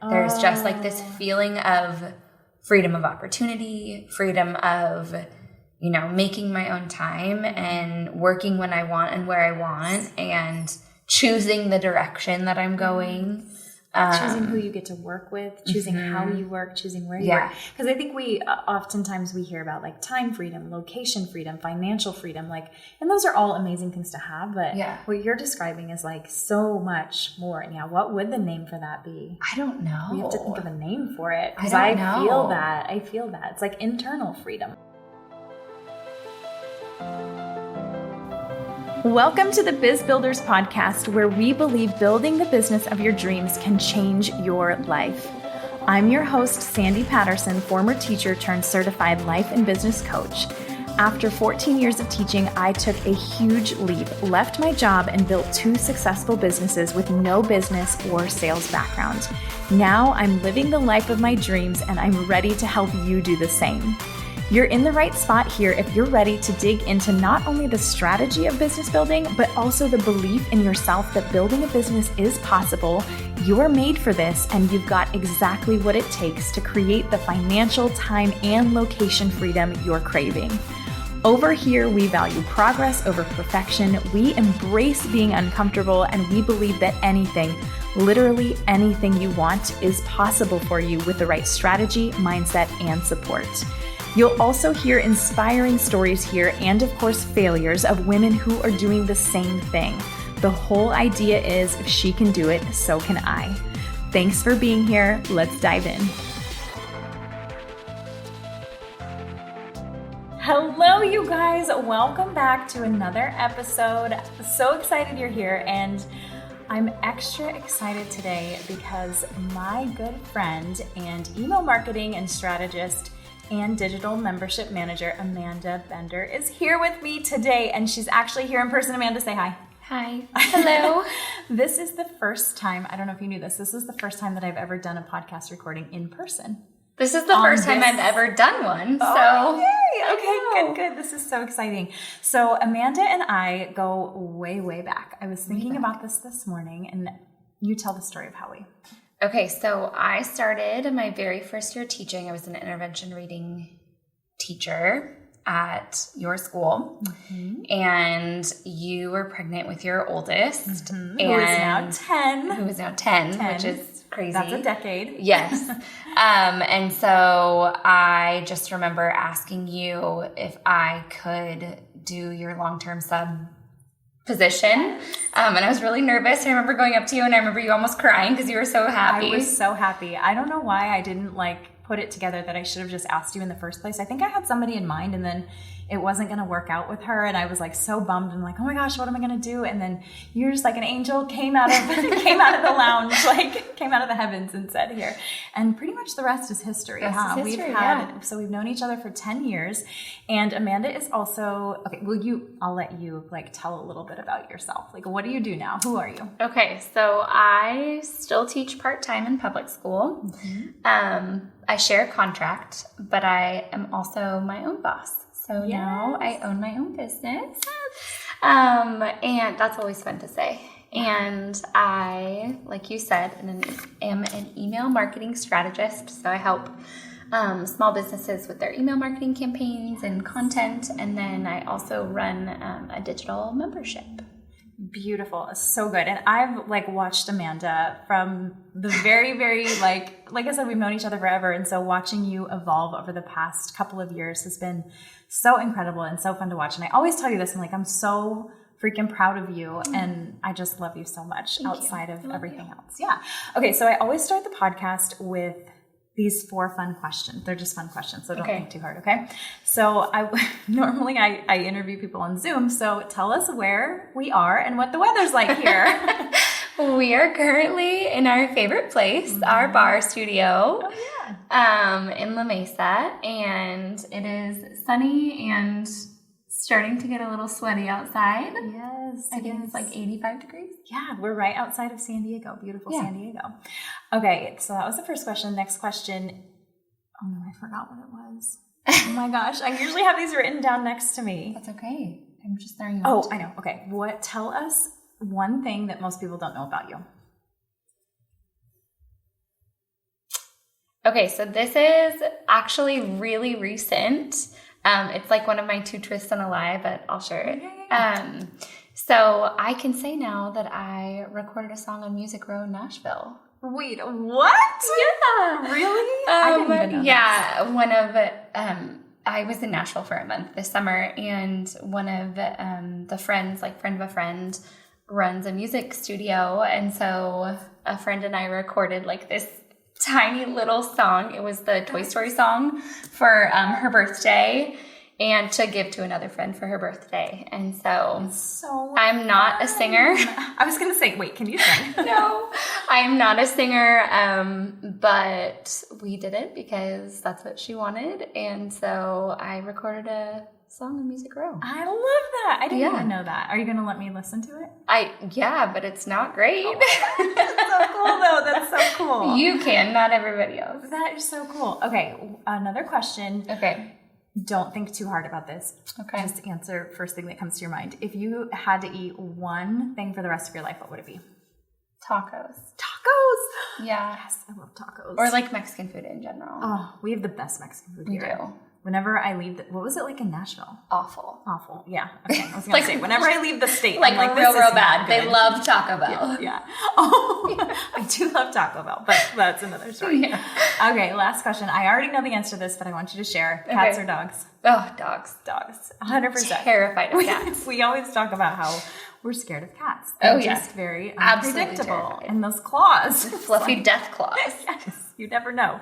There's just like this feeling of freedom of opportunity, freedom of, you know, making my own time and working when I want and where I want and choosing the direction that I'm going. Choosing who you get to work with, choosing how you work, choosing where you work. Because I think we oftentimes we hear about like time freedom, location freedom, financial freedom, like, and those are all amazing things to have. But what you're describing is like so much more. And what would the name for that be? I don't know. We have to think of a name for it because I feel that. It's like internal freedom. Welcome to the Biz Builders podcast, where we believe building the business of your dreams can change your life. I'm your host, Sandy Patterson, former teacher turned certified life and business coach. After 14 years of teaching, I took a huge leap, left my job, and built 2 successful businesses with no business or sales background. Now I'm living the life of my dreams, and I'm ready to help you do the same. You're in the right spot here if you're ready to dig into not only the strategy of business building, but also the belief in yourself that building a business is possible. You're made for this, and you've got exactly what it takes to create the financial, time, and location freedom you're craving. Over here, we value progress over perfection. We embrace being uncomfortable, and we believe that anything, literally anything you want, is possible for you with the right strategy, mindset, and support. You'll also hear inspiring stories here and, of course, failures of women who are doing the same thing. The whole idea is if she can do it, so can I. Thanks for being here. Let's dive in. Hello, you guys. Welcome back to another episode. So excited you're here, and I'm extra excited today because my good friend and email marketing and strategist and digital membership manager, Amanda Bender, is here with me today, and she's actually here in person. Amanda, say hi. Hi. Hello. This is the first time, I don't know if you knew this is the first time that I've ever done a podcast recording in person. This is the first time I've ever done one. Oh, yay. Okay, good. This is so exciting. So Amanda and I go way, way back. I was thinking about this morning, and you tell the story of how we... Okay, so I started my very first year teaching. I was an intervention reading teacher at your school, and you were pregnant with your oldest, who is now 10. Which is crazy. That's a decade. Yes. And so I just remember asking you if I could do your long-term sub position. And I was really nervous. I remember going up to you, and I remember you almost crying because you were so happy. I was so happy. I don't know why I didn't put it together that I should have just asked you in the first place. I think I had somebody in mind, and then it wasn't going to work out with her. And I was so bummed and oh my gosh, what am I going to do? And then you're just like an angel came out of the lounge, came out of the heavens and said here. And pretty much the rest is history. So we've known each other for 10 years. And Amanda is also, okay, I'll let you tell a little bit about yourself. What do you do now? Who are you? Okay. So I still teach part-time in public school. I share a contract, but I am also my own boss. So now I own my own business. And that's always fun to say. And I, like you said, am an email marketing strategist. So I help small businesses with their email marketing campaigns and content. And then I also run a digital membership. Beautiful. So good. And I've watched Amanda from the very, very, like I said, we've known each other forever. And so watching you evolve over the past couple of years has been so incredible and so fun to watch. And I always tell you this, I'm so freaking proud of you. And I just love you so much outside of everything else. Yeah. Okay. So I always start the podcast with these 4 fun questions. They're just fun questions, so don't think too hard, okay? So normally I interview people on Zoom, so tell us where we are and what the weather's like here. We are currently in our favorite place, our bar studio, in La Mesa, and it is sunny and starting to get a little sweaty outside. Yes. I think it's 85 degrees. Yeah, we're right outside of San Diego. Beautiful San Diego. Okay, so that was the first question. Next question. Oh no, I forgot what it was. Oh my gosh. I usually have these written down next to me. That's okay. I'm just throwing you out. Oh, I know. Okay. Tell us one thing that most people don't know about you. Okay, so this is actually really recent. It's like one of my 2 twists on a lie, but I'll share it. So I can say now that I recorded a song on Music Row in Nashville. Wait, what? Yeah. Really? I didn't even know yeah, one of I was in Nashville for a month this summer, and one of the friends, like friend of a friend, runs a music studio, and so a friend and I recorded like this tiny little song. It was the Toy Story song for her birthday, and to give to another friend for her birthday. And so I'm not a singer. I was going to say, wait, can you sing? No, I'm not a singer, but we did it because that's what she wanted. And so I recorded a song in Music Row. I love that. I didn't even know that. Are you going to let me listen to it? Yeah, but it's not great. Oh, that's so cool, though. That's so cool. You can, not everybody else. That is so cool. Okay, another question. Okay. Don't think too hard about this. Okay. Just answer first thing that comes to your mind. If you had to eat one thing for the rest of your life, what would it be? Tacos. Tacos! Yeah. Yes, I love tacos. Or like Mexican food in general. Oh, we have the best Mexican food here. We do. Whenever I leave, what was it like in Nashville? Awful. Yeah. Okay. I was going to say, whenever I leave the state, like, I'm like, real this is bad. Not good. They love Taco Bell. Yeah. Oh, I do love Taco Bell, but that's another story. Yeah. Okay, last question. I already know the answer to this, but I want you to share. Cats or dogs? Oh, dogs. Dogs. 100%. Terrified of cats. We always talk about how we're scared of cats. They're just very Absolutely unpredictable. terrified. And those claws. Fluffy death claws. Yes. You never know.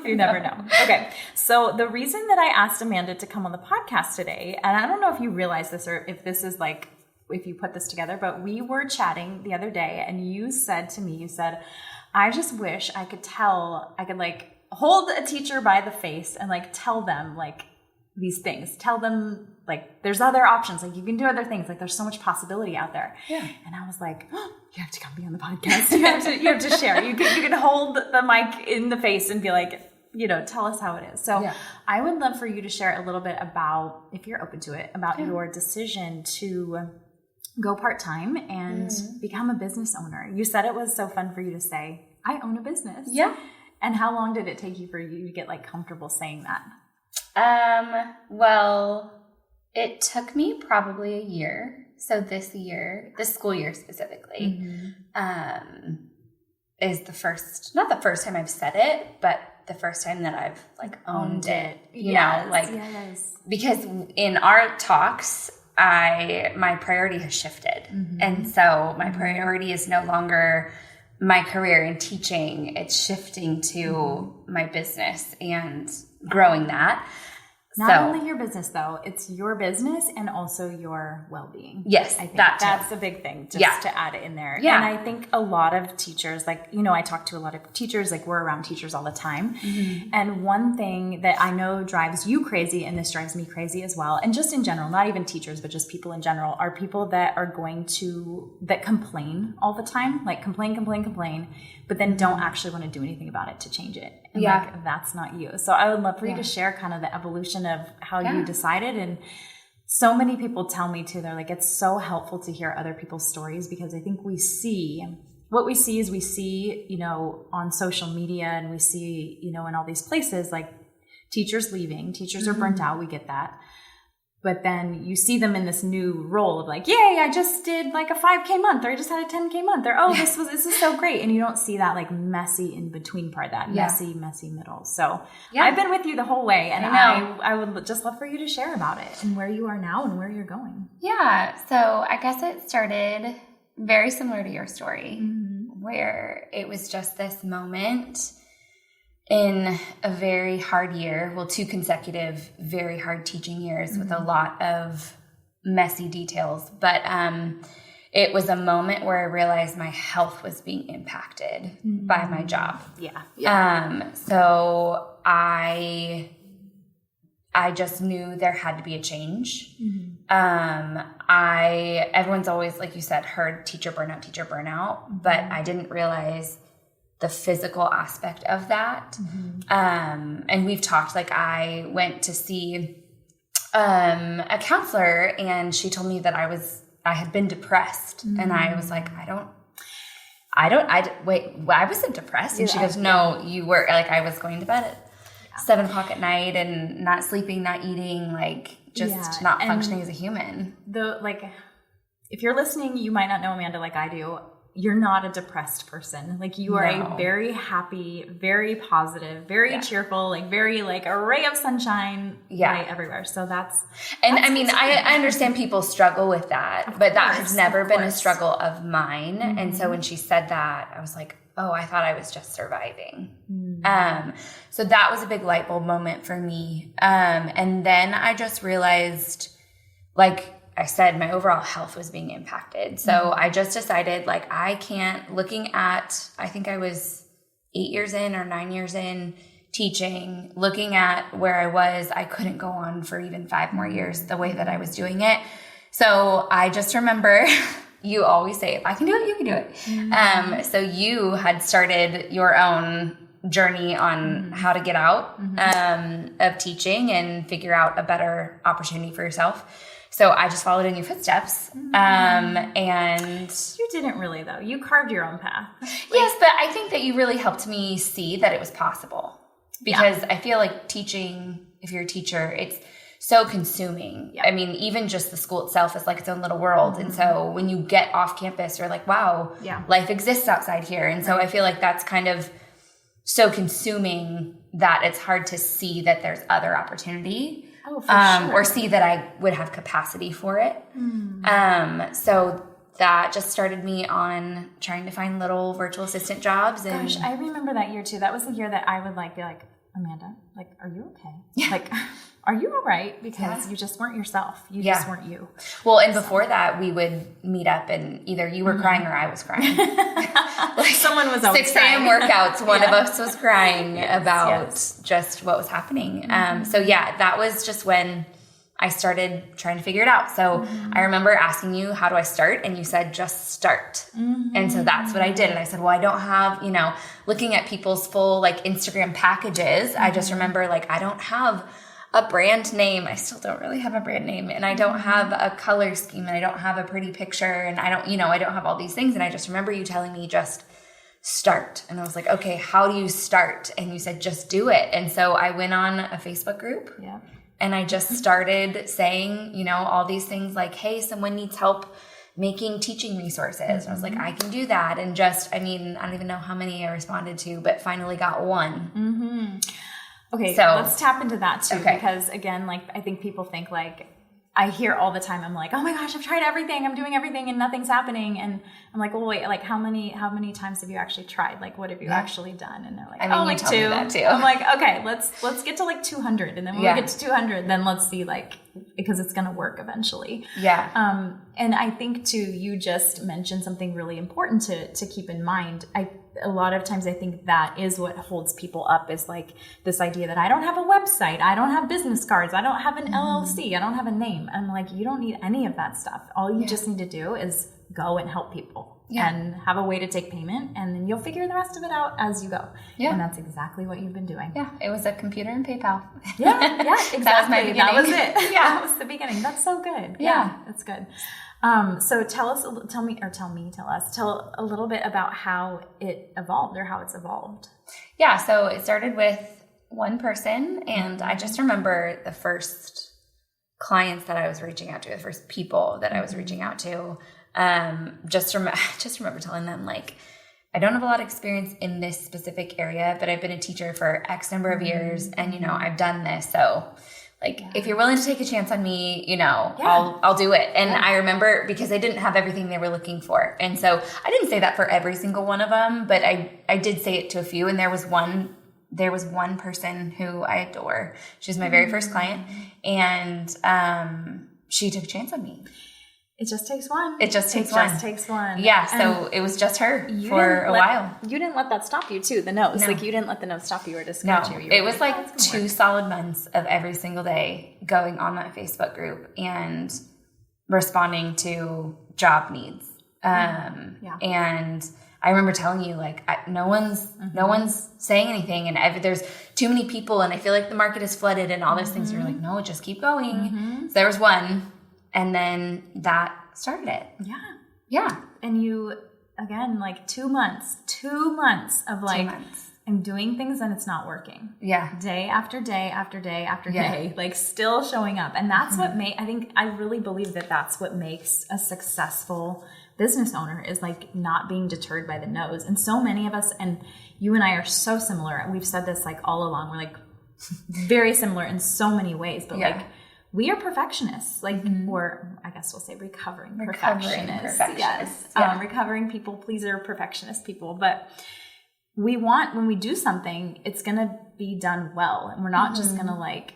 You never know. Okay. So the reason that I asked Amanda to come on the podcast today, and I don't know if you realize this or if this is like, if you put this together, but we were chatting the other day and you said to me, I just wish I could like hold a teacher by the face and like tell them like these things, tell them like there's other options, like you can do other things, like there's so much possibility out there. Yeah. And I was like, oh, you have to come be on the podcast. You have to share. You can hold the mic in the face and be like, tell us how it is. So I would love for you to share a little bit about, if you're open to it, about your decision to go part-time and become a business owner. You said it was so fun for you to say, I own a business. Yeah. And how long did it take you for you to get like comfortable saying that? Well, it took me probably a year. So this school year specifically, is not the first time I've said it, but the first time that I've like owned it, because in our talks, my priority has shifted. And so my priority is no longer my career in teaching. It's shifting to my business and growing that. Not only your business, though, it's your business and also your well-being. Yes, I think that's a big thing, just to add it in there. Yeah. And I think a lot of teachers, like, I talk to a lot of teachers, like we're around teachers all the time. And one thing that I know drives you crazy, and this drives me crazy as well, and just in general, not even teachers, but just people in general, are people that are that complain all the time, like complain, but then don't actually want to do anything about it to change it. And like, that's not you. So I would love for you to share kind of the evolution of how you decided. And so many people tell me too, they're like, it's so helpful to hear other people's stories, because I think we see on social media, and we see, in all these places, like teachers leaving, teachers are burnt out. We get that. But then you see them in this new role of like, yay, I just did like a 5K month, or I just had a 10K month, or this is so great. And you don't see that like messy in between part, that messy middle. So I've been with you the whole way, and I would just love for you to share about it and where you are now and where you're going. Yeah. So I guess it started very similar to your story, where it was just this moment in a very hard year, 2 consecutive, very hard teaching years with a lot of messy details. But it was a moment where I realized my health was being impacted by my job. So I just knew there had to be a change. Everyone's always, like you said, heard teacher burnout, but I didn't realize the physical aspect of that. And we've talked, like I went to see a counselor, and she told me that I had been depressed. And I was like, I wasn't depressed. And she goes, no, you were. Like, I was going to bed at 7 o'clock at night and not sleeping, not eating, like just not functioning as a human. If you're listening, you might not know Amanda like I do. You're not a depressed person. Like, you are a very happy, very positive, very cheerful, like very like a ray of sunshine light everywhere. So that's I mean, I understand people struggle with that, but that has never been a struggle of mine. Mm-hmm. And so when she said that, I was like, oh, I thought I was just surviving. Mm-hmm. So that was a big light bulb moment for me. And then I just realized, like I said, my overall health was being impacted. So I just decided, like, I can't, looking at, I think I was 8 years in or 9 years in teaching, looking at where I was, I couldn't go on for even 5 more years the way that I was doing it. So I just remember you always say, if I can do it, you can do it. Mm-hmm. So you had started your own journey on how to get out of teaching and figure out a better opportunity for yourself. So I just followed in your footsteps. And you didn't really, though. You carved your own path. Yes, but I think that you really helped me see that it was possible. Because I feel like teaching, if you're a teacher, it's so consuming. Yeah. I mean, even just the school itself is like its own little world. And so when you get off campus, you're like, wow, life exists outside here. And so I feel like that's kind of so consuming that it's hard to see that there's other opportunity. Oh, for sure. Or see that I would have capacity for it. So that just started me on trying to find little virtual assistant jobs. And gosh, I remember that year too. That was the year that I would be like, Amanda, like, are you okay? Yeah. Like, are you all right? Because you just weren't yourself. You just weren't you. Well, and before that, we would meet up and either you were crying or I was crying. Like, someone was always 6 a.m. workouts. One of us was crying about just what was happening. So that was just when I started trying to figure it out. So I remember asking you, how do I start? And you said, just start. And so that's what I did. And I said, well, I don't have, looking at people's full like Instagram packages. I just remember, like, I don't have a brand name. I still don't really have a brand name, and I don't have a color scheme, and I don't have a pretty picture, and I don't, I don't have all these things. And I just remember you telling me, just start. And I was like, okay, how do you start? And you said, just do it. And so I went on a Facebook group and I just started saying, all these things like, hey, someone needs help making teaching resources. And I was like, I can do that. And just, I don't even know how many I responded to, but finally got one. Okay, so let's tap into that too, because again, like, I think people think, like, I hear all the time, I'm like, oh my gosh, I've tried everything, I'm doing everything, and nothing's happening. And I'm like, well, wait, like, how many times have you actually tried? Like, what have you actually done? And they're like, like 2. That too. I'm like, okay, let's get to like 200, and then when we get to 200, then let's see, like, because it's gonna work eventually. And I think too, you just mentioned something really important to keep in mind. A lot of times I think that is what holds people up, is like this idea that I don't have a website, I don't have business cards, I don't have an LLC, I don't have a name. I'm like, you don't need any of that stuff. All you just need to do is go and help people and have a way to take payment, and then you'll figure the rest of it out as you go. And that's exactly what you've been doing. It was a computer and PayPal. Exactly. That was my beginning. That was it. That was the beginning. That's so good. That's good. So tell us a little bit about how it evolved, or how it's evolved. So it started with one person, and I just remember the first clients that I was reaching out to, the first people that I was reaching out to. Just remember telling them, like, I don't have a lot of experience in this specific area, but I've been a teacher for X number of years, and I've done this. So, like, if you're willing to take a chance on me, I'll do it. And I remember, because I didn't have everything they were looking for. And so I didn't say that for every single one of them, but I did say it to a few. And there was one person who I adore. She was my very first client, and she took a chance on me. It just takes one. It just takes one. Yeah, so it was just her for a while. You didn't let that stop you too, the no's. No. Like, you didn't let the no's stop you or discourage you. It was like 2 solid months of every single day going on that Facebook group and responding to job needs. And I remember telling you, like, no one's saying anything, and there's too many people, and I feel like the market is flooded and all those things. You're like, no, just keep going. So there was one. And then that started it. Yeah. And you again, like 2 months of like, 2 months. I'm doing things and it's not working. Yeah. Day after day after day after day, like still showing up. And that's what I really believe that that's what makes a successful business owner, is like not being deterred by the no's. And so many of us, and you and I are so similar, and we've said this like all along, we're like very similar in so many ways, but like we are perfectionists, like, or I guess we'll say recovering perfectionists. Yes. Yeah. Recovering people pleaser, perfectionist people. But we want, when we do something, it's going to be done well. And we're not just going to like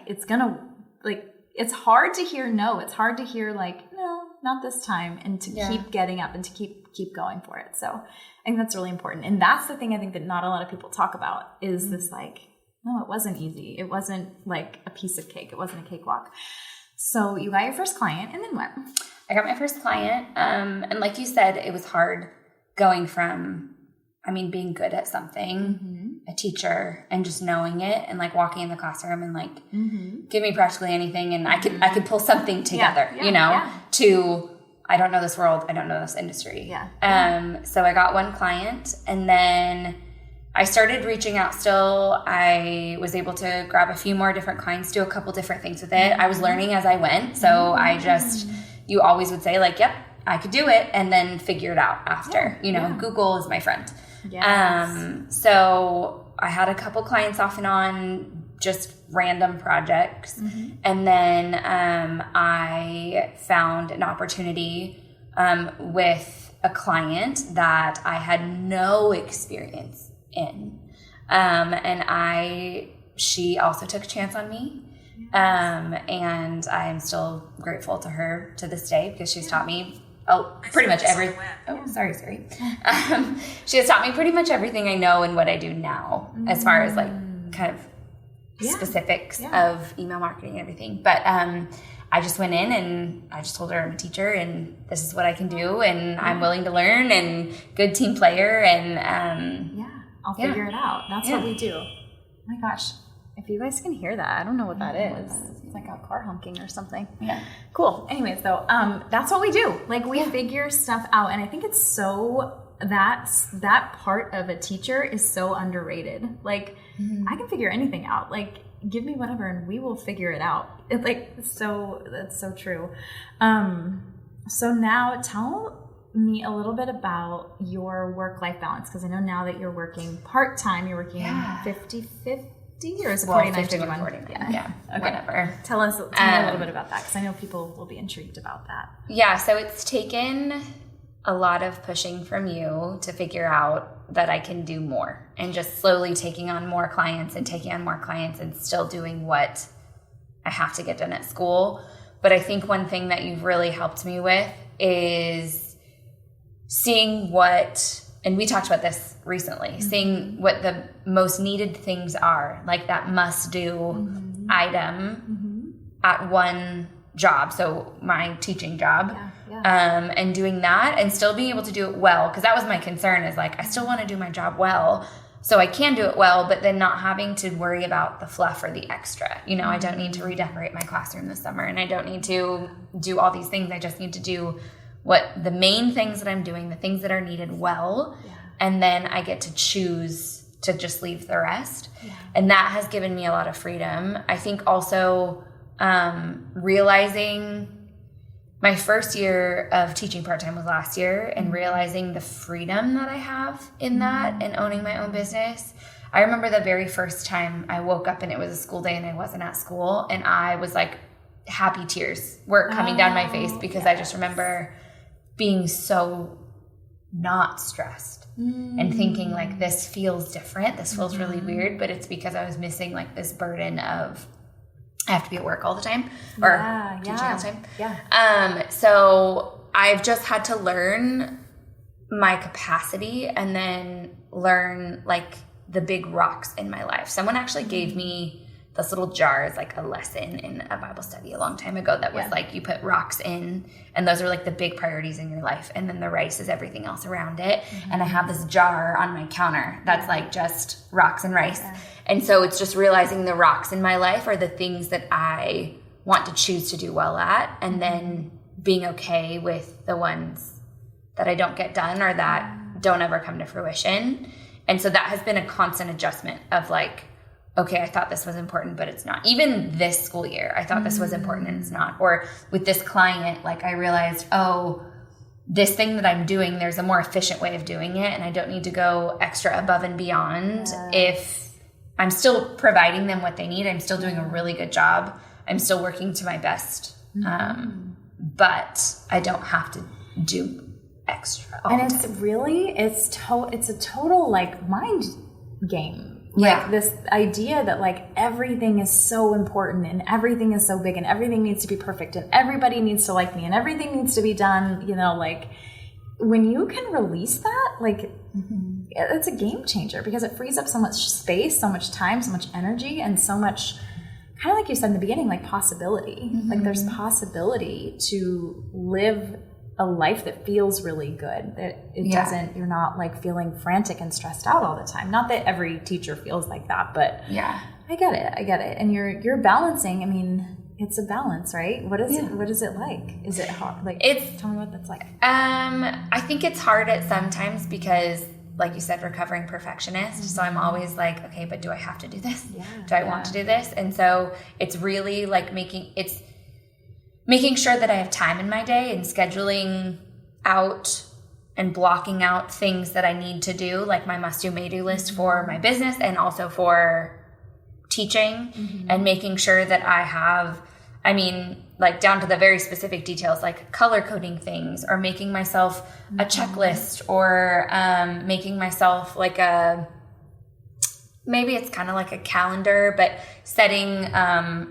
it's going to like, it's hard to hear no. It's hard to hear like, no, not this time. And to keep getting up and to keep going for it. So I think that's really important. And that's the thing I think that not a lot of people talk about is this like, no, it wasn't easy. It wasn't like a piece of cake. It wasn't a cakewalk. So you got your first client, and then what? I got my first client. And like you said, it was hard going from, being good at something, a teacher, and just knowing it, and like walking in the classroom and like, give me practically anything, and I could pull something together, to, I don't know this world, I don't know this industry. So I got one client, and then I started reaching out still. I was able to grab a few more different clients, do a couple different things with it. I was learning as I went. So you always would say like, yep, I could do it, and then figure it out after. Google is my friend. So I had a couple clients off and on, just random projects. And then I found an opportunity with a client that I had no experience in. And she also took a chance on me. And I am still grateful to her to this day, because she's taught me pretty much everything. Oh, sorry. She has taught me pretty much everything I know and what I do now, as far as like kind of specifics of email marketing and everything. But I just went in and I just told her I'm a teacher and this is what I can do, and I'm willing to learn, and good team player, and I'll figure it out. That's what we do. Oh my gosh. If you guys can hear that, I don't know what that is. It's like a car honking or something. Yeah. Cool. Anyways, though, that's what we do. Like, we figure stuff out. And I think it's so, that part of a teacher is so underrated. Like, I can figure anything out. Like, give me whatever and we will figure it out. It's like, that's so true. So now tell me a little bit about your work-life balance, because I know now that you're working part-time, you're working 50-50. Or is it 49-51? 49. Yeah. Okay. Whatever. Tell me a little bit about that, because I know people will be intrigued about that. Yeah. So it's taken a lot of pushing from you to figure out that I can do more, and just slowly taking on more clients and still doing what I have to get done at school. But I think one thing that you've really helped me with is seeing what, and we talked about this recently, seeing what the most needed things are, like that must-do item at one job, so my teaching job, and doing that and still being able to do it well, because that was my concern, is like, I still want to do my job well, so I can do it well, but then not having to worry about the fluff or the extra. I don't need to redecorate my classroom this summer, and I don't need to do all these things. I just need to do what the main things that I'm doing, the things that are needed well, and then I get to choose to just leave the rest. And that has given me a lot of freedom. I think also realizing my first year of teaching part-time was last year, and realizing the freedom that I have in that and owning my own business. I remember the very first time I woke up and it was a school day and I wasn't at school, and I was like, happy tears were coming down my face, because I just remember being so not stressed and thinking like, this feels different. This feels really weird, but it's because I was missing like this burden of, I have to be at work all the time, or teaching all the time. So I've just had to learn my capacity, and then learn like the big rocks in my life. Someone actually gave me this little jar as like a lesson in a Bible study a long time ago, that was like, you put rocks in, and those are like the big priorities in your life, and then the rice is everything else around it. And I have this jar on my counter that's like just rocks and rice. And so it's just realizing the rocks in my life are the things that I want to choose to do well at, and then being okay with the ones that I don't get done or that don't ever come to fruition. And so that has been a constant adjustment of like, okay, I thought this was important, but it's not. Even this school year, I thought this was important and it's not. Or with this client, like I realized, oh, this thing that I'm doing, there's a more efficient way of doing it. And I don't need to go extra above and beyond. If I'm still providing them what they need, I'm still doing a really good job. I'm still working to my best. But I don't have to do extra. And it's really, it's a total like mind game. Like this idea that like everything is so important and everything is so big and everything needs to be perfect and everybody needs to like me and everything needs to be done, you know, like when you can release that, like it's a game changer because it frees up so much space, so much time, so much energy, and so much, kind of like you said in the beginning, like possibility. Like there's possibility to live a life that feels really good, that it doesn't, you're not like feeling frantic and stressed out all the time. Not that every teacher feels like that, but I get it. And you're balancing. I mean, it's a balance, right? What is it like? Is it hard? Like, tell me what that's like. I think it's hard at sometimes because, like you said, recovering perfectionist. So I'm always like, okay, but do I have to do this? Do I want to do this? And so it's really like making sure that I have time in my day and scheduling out and blocking out things that I need to do, like my must-do, may-do list for my business and also for teaching, and making sure that I have, I mean, like down to the very specific details, like color coding things or making myself a checklist or making myself like maybe it's kind of like a calendar, but setting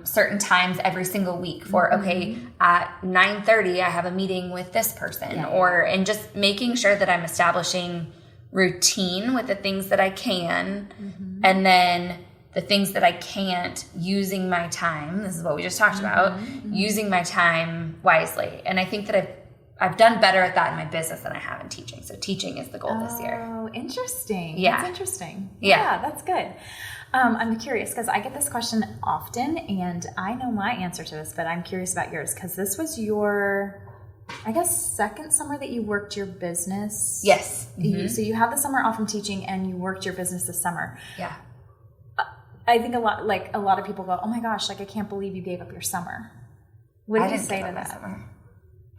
certain times every single week for, okay, at 9:30, I have a meeting with this person and just making sure that I'm establishing routine with the things that I can. And then the things that I can't, using my time. This is what we just talked about, using my time wisely. And I think that I've done better at that in my business than I have in teaching. So teaching is the goal this year. Oh, interesting. Yeah. That's interesting. Yeah, that's good. I'm curious because I get this question often and I know my answer to this, but I'm curious about yours because this was your, I guess, second summer that you worked your business. Yes. So you had the summer off from teaching and you worked your business this summer. Yeah. I think a lot of people go, oh my gosh, like I can't believe you gave up your summer. What do you say to that? Summer.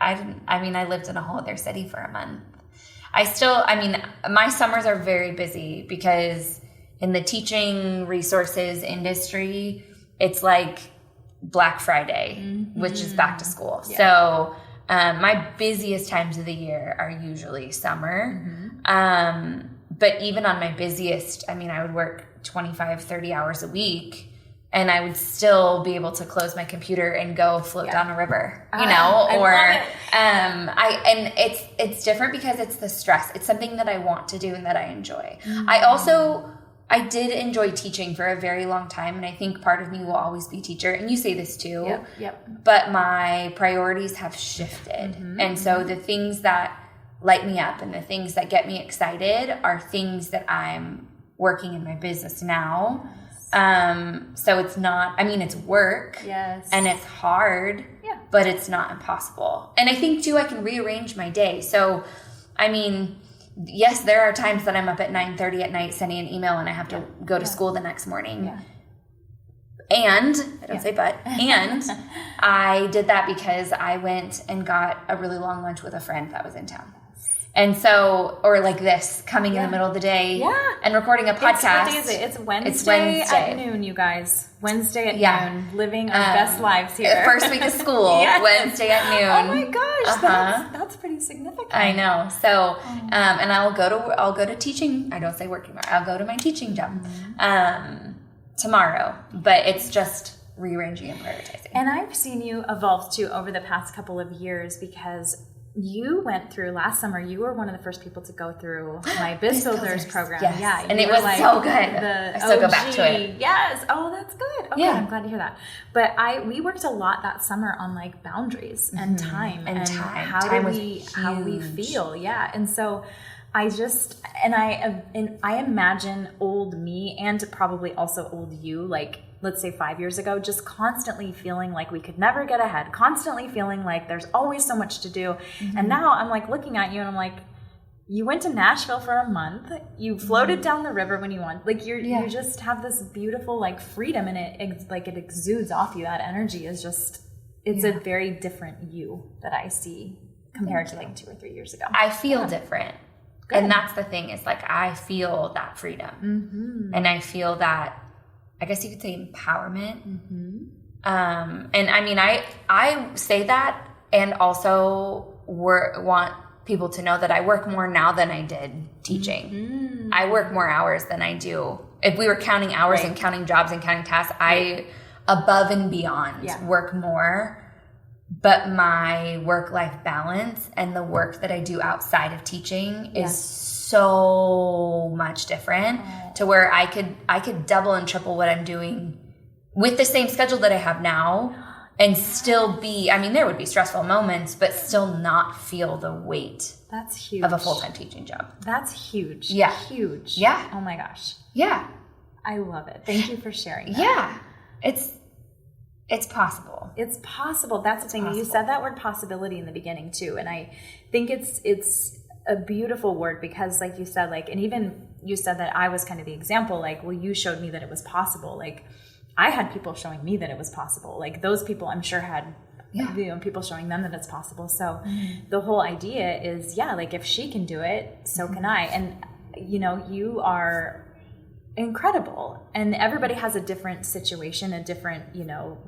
I lived in a whole other city for a month. My summers are very busy because in the teaching resources industry, it's like Black Friday, which is back to school. Yeah. So my busiest times of the year are usually summer. But even on my busiest, I would work 25, 30 hours a week. And I would still be able to close my computer and go float down a river, you know, and it's different because it's the stress. It's something that I want to do and that I enjoy. I did enjoy teaching for a very long time. And I think part of me will always be teacher. And you say this too, but my priorities have shifted. And so the things that light me up and the things that get me excited are things that I'm working in my business now. So it's not, it's work and it's hard, but it's not impossible. And I think too, I can rearrange my day. So, yes, there are times that I'm up at 9:30 at night sending an email and I have to go to school the next morning. And I don't say but, and I did that because I went and got a really long lunch with a friend that was in town. And so, or like this, coming in the middle of the day and recording a podcast. What day is it? It's Wednesday at noon, you guys. Wednesday at noon. Living our best lives here. First week of school, Wednesday at noon. Oh my gosh, that's pretty significant. I know. So, and I'll go to teaching. I don't say working. I'll go to my teaching job tomorrow. But it's just rearranging and prioritizing. And I've seen you evolve too over the past couple of years because you went through last summer. You were one of the first people to go through my Biz Builders program. Yes. Yeah, and it was like so good. I still go back to it. Yes. Oh, that's good. Okay, I'm glad to hear that. But we worked a lot that summer on like boundaries and time and how we feel. Yeah, and so I imagine old me and probably also old you, like let's say 5 years ago, just constantly feeling like we could never get ahead, constantly feeling like there's always so much to do. Mm-hmm. And now I'm like looking at you and I'm like, you went to Nashville for a month, you floated down the river when you want, like you just have this beautiful like freedom, and it exudes off you. That energy is just, it's a very different you that I see compared to like 2 or 3 years ago. I feel different. Good. And that's the thing, is like I feel that freedom. Mm-hmm. And I feel that, I guess you could say, empowerment. Mm-hmm. And I mean, I say that, and also want people to know that I work more now than I did teaching. Mm-hmm. I work more hours than I do. If we were counting hours and counting jobs and counting tasks, I, above and beyond, work more. But my work-life balance and the work that I do outside of teaching is so much different, to where I could double and triple what I'm doing with the same schedule that I have now, and still be, I mean, there would be stressful moments, but still not feel the weight That's huge. Of a full-time teaching job. That's huge. Yeah. Huge. Yeah. Oh my gosh. Yeah. I love it. Thank you for sharing that. Yeah. It's possible. It's possible. That's the thing. You said that word possibility in the beginning too. And I think it's a beautiful word, because like you said, like, and even you said that I was kind of the example, like, well, you showed me that it was possible. Like, I had people showing me that it was possible. Like, those people I'm sure had people showing them that it's possible. So the whole idea is, like, if she can do it, so can I. And, you are incredible, and everybody has a different situation, a different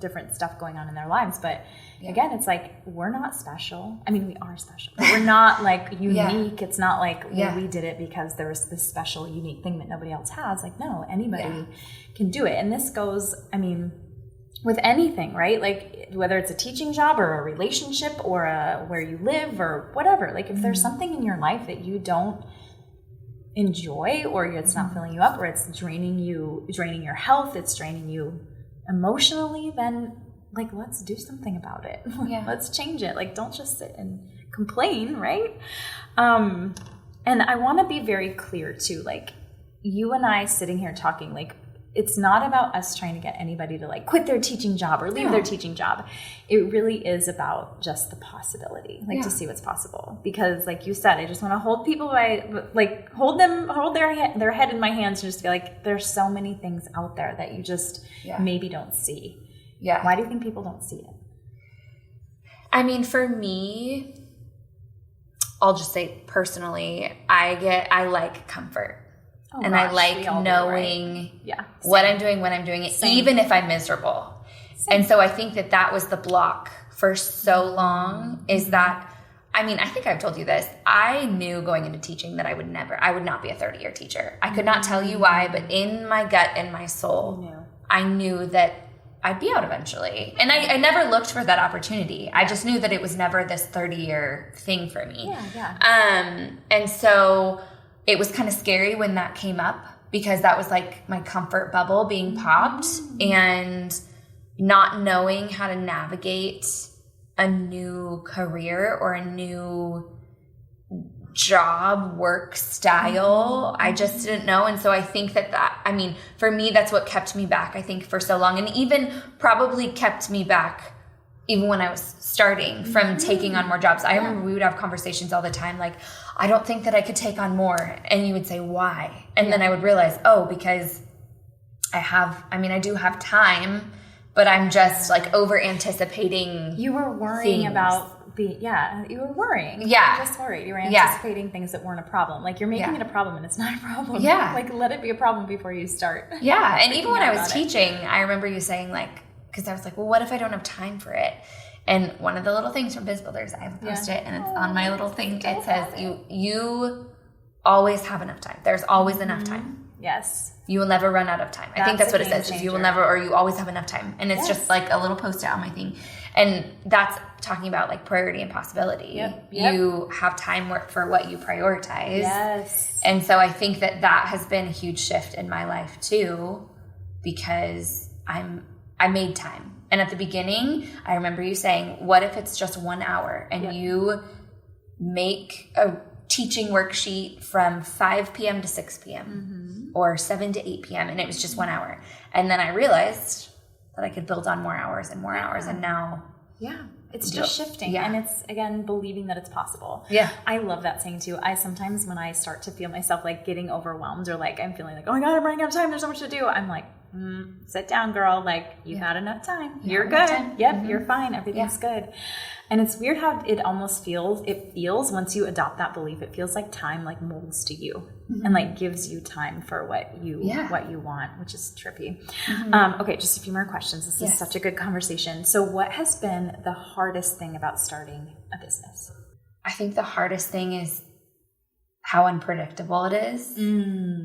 different stuff going on in their lives, but again, it's like, we're not special. I mean, we are special, but we're not like unique. It's not like we did it because there was this special unique thing that nobody else has. Like, no, anybody can do it. And this goes, I mean, with anything, right? Like, whether it's a teaching job or a relationship or where you live or whatever, like, if there's something in your life that you don't enjoy, or it's not filling you up, or it's draining your health, it's draining you emotionally, then like, let's do something about it. Let's change it. Like, don't just sit and complain, right? And I want to be very clear too, like, you and I sitting here talking, like, it's not about us trying to get anybody to like quit their teaching job or leave their teaching job. It really is about just the possibility, like to see what's possible. Because like you said, I just want to hold people hold their head in my hands, and just be like, there's so many things out there that you just maybe don't see. Yeah. Why do you think people don't see it? I mean, for me, I'll just say personally, I like comfort. Oh, and gosh, I like knowing what I'm doing, when I'm doing it, even if I'm miserable. Same. And so I think that was the block for so long, is that, I mean, I think I've told you this. I knew going into teaching that I would not be a 30-year teacher. I could not tell you why, but in my gut and my soul, I knew that I'd be out eventually. And I never looked for that opportunity. I just knew that it was never this 30-year thing for me. And so it was kind of scary when that came up, because that was like my comfort bubble being popped, and not knowing how to navigate a new career or a new job, work style. I just didn't know. And so I think that, I mean, for me, that's what kept me back, I think, for so long, and even probably kept me back even when I was starting from taking on more jobs. I remember we would have conversations all the time, like, I don't think that I could take on more. And you would say, why? And then I would realize, because I do have time, but I'm just like over anticipating. You were worrying about you were worrying. You were just worried. You were anticipating things that weren't a problem. Like, you're making it a problem, and it's not a problem. Yeah. Like, let it be a problem before you start. Yeah. And even when I was teaching, I remember you saying, like, because I was like, well, what if I don't have time for it? And one of the little things from Biz Builders, I have a Post-it, and it's on my little thing. It says, you always have enough time. There's always enough time. Yes. You will never run out of time. I think that's what it says. You will never, or you always have enough time. And it's just like a little Post-it on my thing. And that's talking about like priority and possibility. Yep. You have time for what you prioritize. Yes. And so I think that has been a huge shift in my life too, because I made time. And at the beginning, I remember you saying, what if it's just 1 hour and you make a teaching worksheet from 5 p.m. to 6 p.m. or 7 to 8 p.m. And it was just 1 hour. And then I realized that I could build on more hours and more hours. And now. Yeah. It's just shifting. Yeah. And it's, again, believing that it's possible. Yeah. I love that saying too. I sometimes when I start to feel myself like getting overwhelmed or like I'm feeling like, oh my God, I'm running out of time. There's so much to do. I'm like, sit down, girl. Like you've had enough time. You're good. Yep. You're fine. Everything's good. And it's weird how it almost feels, once you adopt that belief, it feels like time like molds to you and like gives you time for what you want, which is trippy. Okay. Just a few more questions. This is such a good conversation. So what has been the hardest thing about starting a business? I think the hardest thing is how unpredictable it is.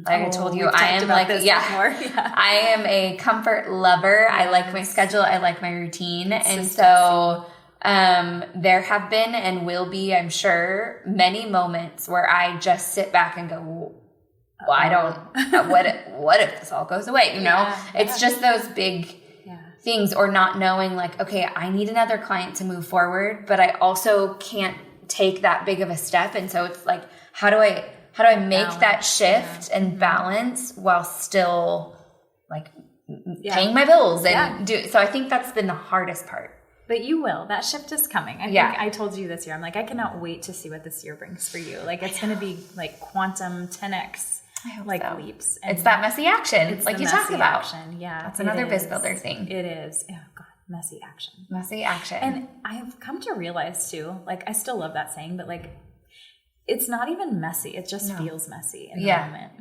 Like I told you, I am like, I am a comfort lover. I like my schedule. I like my routine. And so there have been and will be, I'm sure, many moments where I just sit back and go, well, I don't, what if this all goes away? You know, it's just those big things, or not knowing like, okay, I need another client to move forward, but I also can't take that big of a step. And so it's like, how do I make that shift and balance while still like paying my bills and so I think that's been the hardest part. But you will. That shift is coming. I think I told you this year. I'm like, I cannot wait to see what this year brings for you. Like, it's going to be like quantum 10x leaps. And it's that messy action. It's like you talk about. Action. Yeah. That's another biz builder thing. It is. Oh, God. Messy action. Messy action. And I have come to realize too, like, I still love that saying, but like, it's not even messy. It just feels messy in the moment.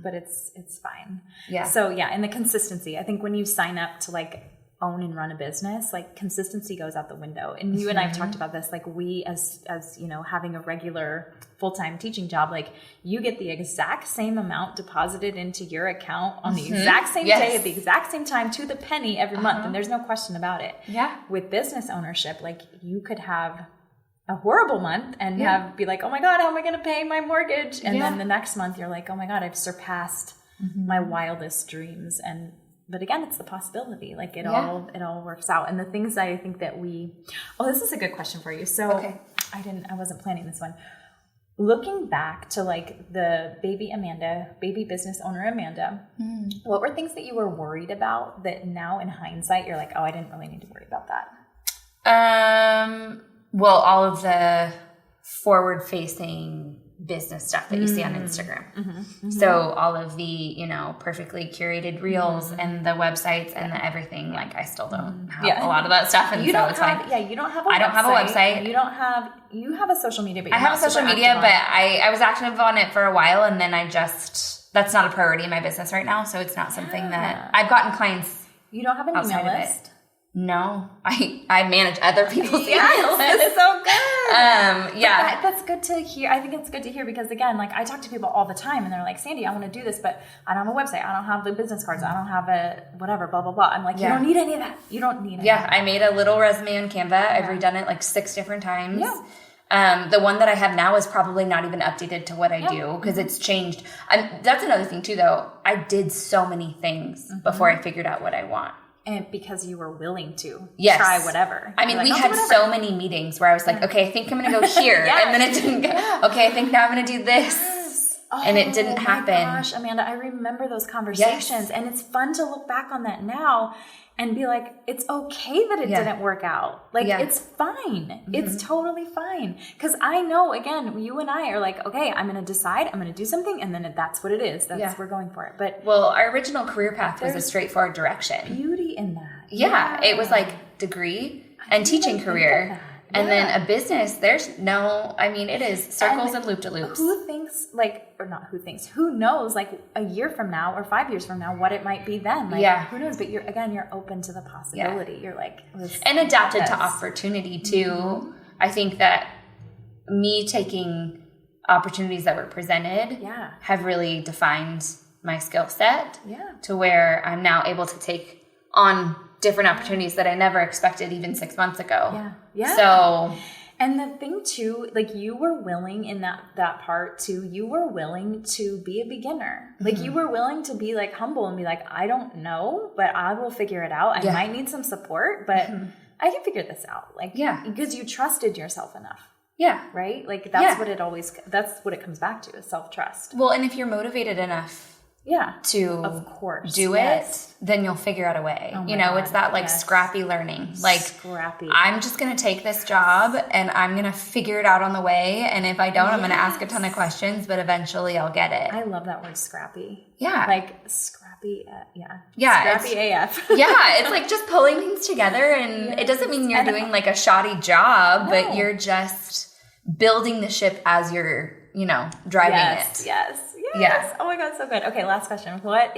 But it's fine. Yeah. So and the consistency. I think when you sign up to like own and run a business, like consistency goes out the window. And you and I have talked about this, like we as you know, having a regular full-time teaching job, like you get the exact same amount deposited into your account on the exact same day at the exact same time to the penny every month. And there's no question about it. Yeah. With business ownership, like you could have a horrible month and be like, oh my God, how am I going to pay my mortgage? And then the next month you're like, oh my God, I've surpassed my wildest dreams. But again, it's the possibility. Like it all works out. And the things that I think that this is a good question for you. So I wasn't planning this one. Looking back to like the baby business owner Amanda, what were things that you were worried about that now in hindsight, you're like, oh, I didn't really need to worry about that? Well, all of the forward-facing business stuff that you see on Instagram. So all of the, you know, perfectly curated reels and the websites and the everything, like I still don't have a lot of that stuff. And you so don't it's have, like, you don't have a I don't have a website. You have a social media, but I have a social media, but I was active on it for a while. And then that's not a priority in my business right now. So it's not something that I've gotten clients. You don't have an email list? No, I manage other people's email lists. It's so good. That's good to hear. I think it's good to hear because again, like I talk to people all the time and they're like, Sandy, I want to do this, but I don't have a website. I don't have the business cards. I don't have a whatever, blah, blah, blah. I'm like, you don't need any of that. You don't need any of that. I made a little resume on Canva. I've redone it like 6 different times. The one that I have now is probably not even updated to what I do because it's changed. That's another thing too, though. I did so many things before I figured out what I want. And because you were willing to try whatever. I mean, we had so many meetings where I was like, okay, I think I'm going to go here. And then it didn't go. Okay, I think now I'm going to do this. And it didn't happen. Oh my gosh, Amanda, I remember those conversations. And it's fun to look back on that now and be like, it's okay that it didn't work out. Like, it's fine. It's totally fine. Because I know, again, you and I are like, okay, I'm going to decide, I'm going to do something, and then that's what it is. We're going for it. But our original career path was a straightforward direction. Beauty in that. Yeah. It was like degree and teaching career. And then a business, it is circles and loop-de-loops. Who knows, like a year from now or 5 years from now, what it might be then. Like, who knows? But you're open to the possibility. You're like, and adapted to opportunity too. I think that me taking opportunities that were presented have really defined my skill set to where I'm now able to take on different opportunities that I never expected even 6 months ago. So, and the thing too, like you were willing in that part too, you were willing to be a beginner. Like you were willing to be like humble and be like, I don't know, but I will figure it out. I might need some support, but I can figure this out. Like, because you trusted yourself enough. Yeah. Right? Like that's what it comes back to, is self-trust. Well, and if you're motivated enough to of course do it, then you'll figure out a way. It's that like scrappy learning. Like scrappy. I'm just going to take this job and I'm going to figure it out on the way. And if I don't, I'm going to ask a ton of questions, but eventually I'll get it. I love that word, scrappy. Yeah. Like scrappy. Yeah. Scrappy AF. Yeah. It's like just pulling things together, and it doesn't mean you're doing like a shoddy job, but you're just building the ship as you're, driving it. Yes. Oh my God, so good. Okay, last question. So I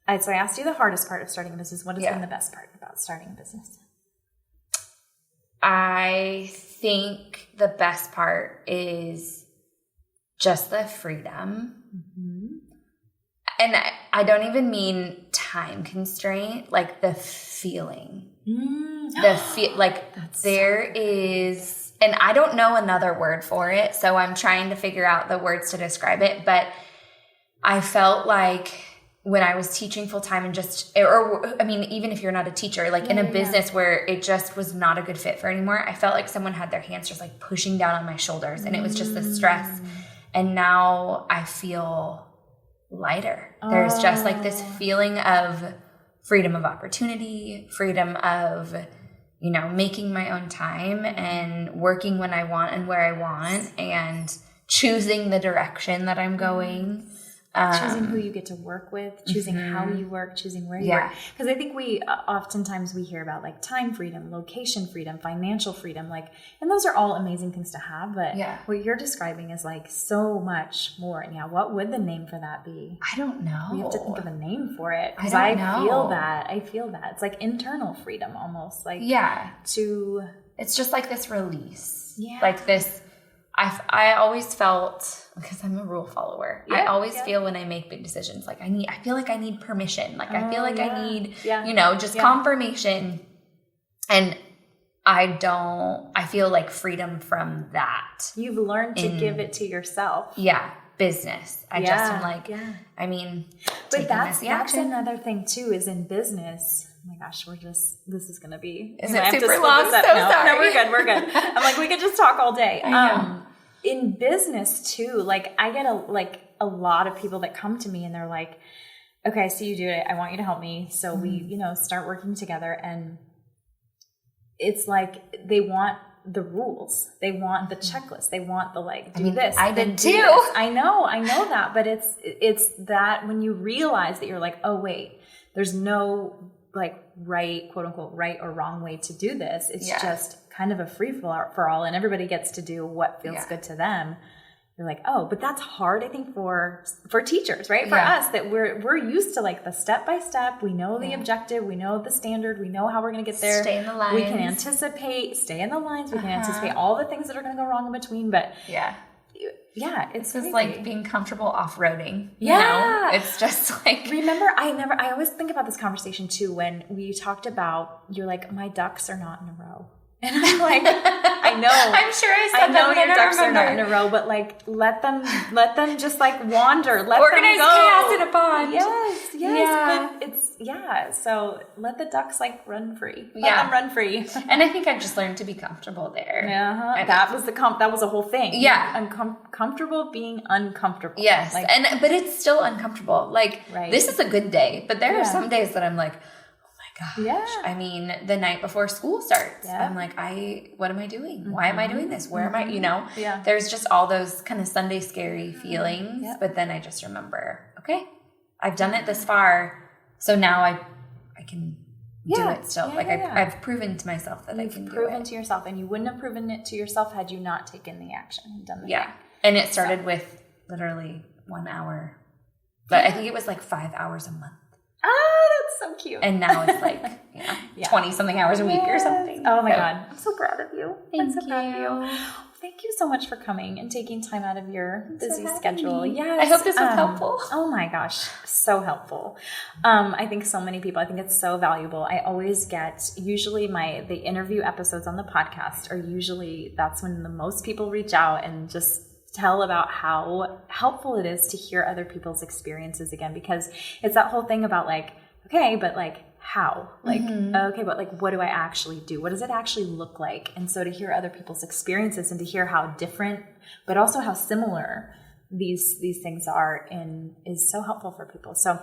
asked you the hardest part of starting a business. What has been the best part about starting a business? I think the best part is just the freedom. Mm-hmm. And I don't even mean time constraint, like the feeling. And I don't know another word for it, so I'm trying to figure out the words to describe it. But I felt like when I was teaching full time and even if you're not a teacher, like in a business where it just was not a good fit for anymore, I felt like someone had their hands just like pushing down on my shoulders, and it was just the stress. And now I feel lighter. There's just like this feeling of freedom of opportunity, freedom of making my own time and working when I want and where I want, and choosing the direction that I'm going. Choosing who you get to work with, choosing how you work, choosing where you work. Because I think oftentimes we hear about like time freedom, location freedom, financial freedom, and those are all amazing things to have. But what you're describing is like so much more. And what would the name for that be? I don't know. We have to think of a name for it. Because I feel that. It's like internal freedom almost. It's just like this release. Yeah. Like this. I always felt, because I'm a rule follower, I always feel when I make big decisions, like I feel like I need permission. Like I feel like I need, just confirmation. And I feel like freedom from that. You've learned to give it to yourself. Yeah. Business. I just am like, but that's another thing too, is in business. Oh my gosh, this is going to be... Is it super long? So sorry. No, we're good. I'm like, we could just talk all day. In business too, like I get a lot of people that come to me and they're like, okay, so you do it. I want you to help me. So we, start working together, and it's like they want the rules. They want the checklist. They want the this. I did too. I know that, but it's that when you realize that you're like, oh wait, there's no right, quote unquote, right or wrong way to do this. It's just kind of a free for all, and everybody gets to do what feels good to them. You're like, oh, but that's hard, I think, for teachers, right? For us, that we're used to like the step by step. We know the objective, we know the standard, we know how we're going to get there. Stay in the lines. We can stay in the lines. We can anticipate all the things that are going to go wrong in between. But it's just like being comfortable off-roading. It's just like, remember, I always think about this conversation too, when we talked about, you're like, my ducks are not in a row. And I'm like, I know. I'm sure I said that, your ducks are not in a row, but let them just wander. Organize chaos in a pond. Yes. But so let the ducks run free. Let them run free. And I think I've just learned to be comfortable there. That was a whole thing. Yeah. Comfortable being uncomfortable. Yes. But it's still uncomfortable. This is a good day, but there are some days that I'm like, gosh. Yeah. I mean, the night before school starts, I'm like, what am I doing? Why am I doing this? Where am I? There's just all those kind of Sunday scary feelings. But then I just remember, okay, I've done it this far. So now I can do it still. I've proven to myself that I can do it. You've proven to yourself, and you wouldn't have proven it to yourself had you not taken the action and done the thing. And it started with literally 1 hour, but I think it was 5 hours a month. Oh, that's so cute. And now it's 20 something hours a week or something. Oh my God. I'm so proud of you. Thank you. Proud of you. Thank you so much for coming and taking time out of your busy schedule. Yes. I hope this was helpful. Oh my gosh. So helpful. I think so many people, I think it's so valuable. I always get, usually the interview episodes on the podcast are usually, that's when the most people reach out and just tell about how helpful it is to hear other people's experiences again, because it's that whole thing about okay, but like how? Like, okay, but like, what do I actually do? What does it actually look like? And so to hear other people's experiences and to hear how different, but also how similar these things are is so helpful for people. So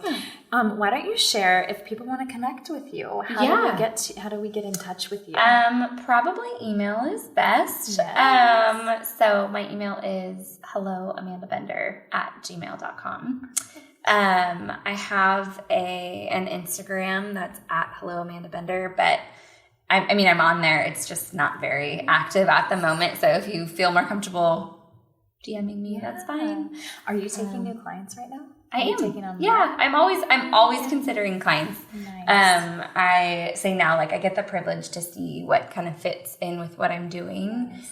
why don't you share if people want to connect with you? How do we get in touch with you? Probably email is best. Yes. So my email is helloamandabender@gmail.com. I have an Instagram that's @helloamandabender, but I'm on there. It's just not very active at the moment. So if you feel more comfortable DMing me, that's fine. Are you taking new clients right now? I am. Taking on I'm always considering clients. Nice. I say now, like, I get the privilege to see what kind of fits in with what I'm doing. Nice.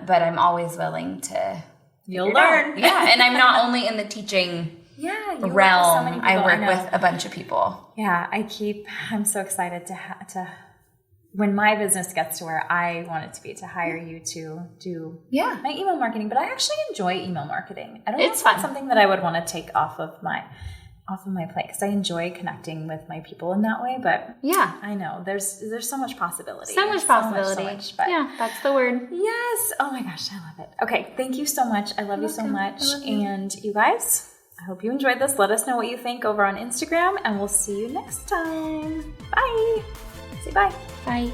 But I'm always willing to. You'll learn. Yeah, and I'm not only in the teaching realm. I work with a bunch of people. Yeah, I'm so excited to when my business gets to where I want it to be, to hire you to do my email marketing. But I actually enjoy email marketing. I don't know if it's something that I would want to take off of my plate, because I enjoy connecting with my people in that way. But I know there's so much possibility. So much possibility. But that's the word. Yes. Oh my gosh, I love it. Okay, thank you so much. I love you so much. And you guys, I hope you enjoyed this. Let us know what you think over on Instagram, and we'll see you next time. Bye. Say bye. Bye.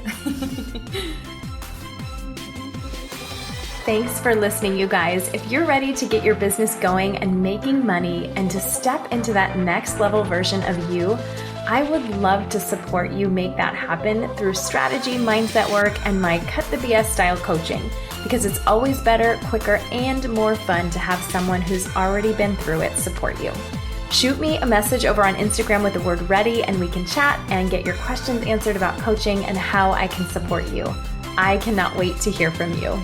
Thanks for listening, you guys. If you're ready to get your business going and making money and to step into that next level version of you, I would love to support you make that happen through strategy, mindset work, and my Cut the BS style coaching, because it's always better, quicker, and more fun to have someone who's already been through it support you. Shoot me a message over on Instagram with the word ready, and we can chat and get your questions answered about coaching and how I can support you. I cannot wait to hear from you.